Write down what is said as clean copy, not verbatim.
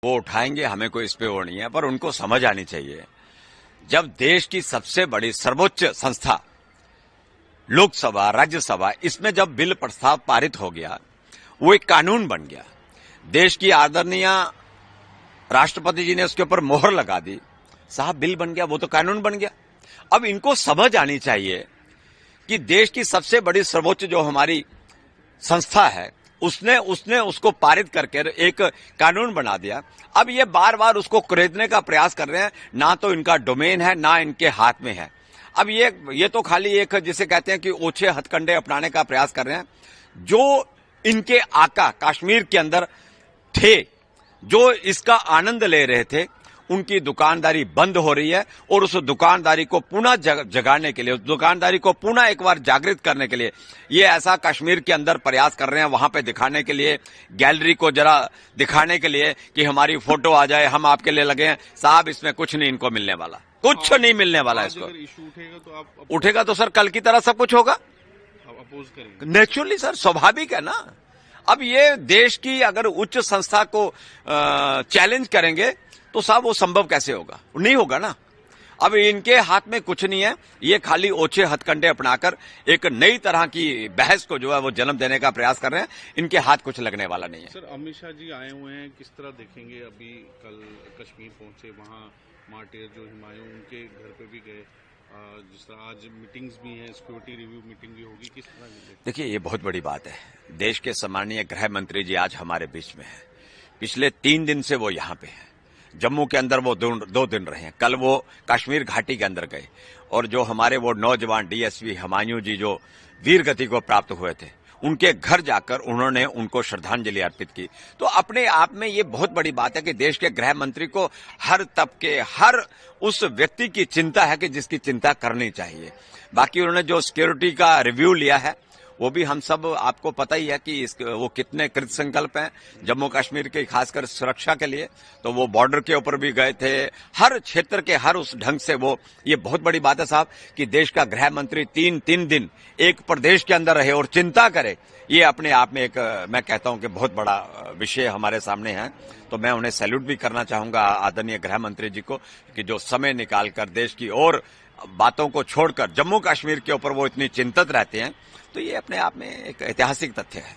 वो उठाएंगे, हमें कोई इस पे वो नहीं है, पर उनको समझ आनी चाहिए जब देश की सबसे बड़ी सर्वोच्च संस्था लोकसभा, राज्यसभा, इसमें जब बिल प्रस्ताव पारित हो गया, वो एक कानून बन गया, देश की आदरणीय राष्ट्रपति जी ने उसके ऊपर मोहर लगा दी, साहब बिल बन गया, वो तो कानून बन गया। अब इनको समझ आनी चाहिए कि देश की सबसे बड़ी सर्वोच्च जो हमारी संस्था है, उसने उसको पारित करके एक कानून बना दिया। अब ये बार बार उसको कुरेदने का प्रयास कर रहे हैं, ना तो इनका डोमेन है, ना इनके हाथ में है। अब ये तो खाली एक जिसे कहते हैं कि ओछे हथकंडे अपनाने का प्रयास कर रहे हैं। जो इनके आका कश्मीर के अंदर थे, जो इसका आनंद ले रहे थे, उनकी दुकानदारी बंद हो रही है और उस दुकानदारी को पुनः जगाने के लिए, उस दुकानदारी को पुनः एक बार जागृत करने के लिए ये ऐसा कश्मीर के अंदर प्रयास कर रहे हैं, वहां पे दिखाने के लिए, गैलरी को जरा दिखाने के लिए कि हमारी फोटो आ जाए, हम आपके लिए लगे हैं। साहब इसमें कुछ नहीं इनको मिलने वाला, कुछ नहीं मिलने वाला। इसको अगर इशू उठेगा तो आप उठेगा तो सर कल की तरह सब कुछ होगा, अपोज करेंगे। नेचुरली सर, स्वाभाविक है ना। अब ये देश की अगर उच्च संस्था को चैलेंज करेंगे तो साहब वो संभव कैसे होगा? नहीं होगा ना। अब इनके हाथ में कुछ नहीं है, ये खाली ओछे हथकंडे अपनाकर एक नई तरह की बहस को जो है वो जन्म देने का प्रयास कर रहे हैं। इनके हाथ कुछ लगने वाला नहीं है। सर, अमित शाह जी आए हुए हैं, किस तरह देखेंगे? अभी कल कश्मीर पहुंचे, वहां मार्टिर जो हुमायूं, उनके घर पे भी गए, जिस तरह आज मीटिंग्स भी हैं, सिक्योरिटी रिव्यू मीटिंग भी होगी, किस तरह? देखिए, ये बहुत बड़ी बात है। देश के सम्मानीय गृह मंत्री जी आज हमारे बीच में है। पिछले 3 दिन से वो यहाँ पे है। जम्मू के अंदर वो 2 दिन रहे हैं, कल वो कश्मीर घाटी के अंदर गए और जो हमारे वो नौजवान डीएसपी हुमायूं जी जो वीर गति को प्राप्त हुए थे, उनके घर जाकर उन्होंने उनको श्रद्धांजलि अर्पित की। तो अपने आप में ये बहुत बड़ी बात है कि देश के गृह मंत्री को हर तबके, हर उस व्यक्ति की चिंता है कि जिसकी चिंता करनी चाहिए। बाकी उन्होंने जो सिक्योरिटी का रिव्यू लिया है, वो भी हम सब आपको पता ही है कि वो कितने कृत संकल्प हैं जम्मू कश्मीर के, खासकर सुरक्षा के लिए। तो वो बॉर्डर के ऊपर भी गए थे, हर क्षेत्र के हर उस ढंग से वो, ये बहुत बड़ी बात है साहब कि देश का गृह मंत्री 3 दिन एक प्रदेश के अंदर रहे और चिंता करे। ये अपने आप में एक, मैं कहता हूं कि बहुत बड़ा विषय हमारे सामने है। तो मैं उन्हें सैल्यूट भी करना चाहूंगा, आदरणीय गृह मंत्री जी को, कि जो समय निकालकर देश की और बातों को छोड़कर जम्मू कश्मीर के ऊपर वो इतनी चिंतित रहते हैं। तो ये अपने आप में एक ऐतिहासिक तथ्य है।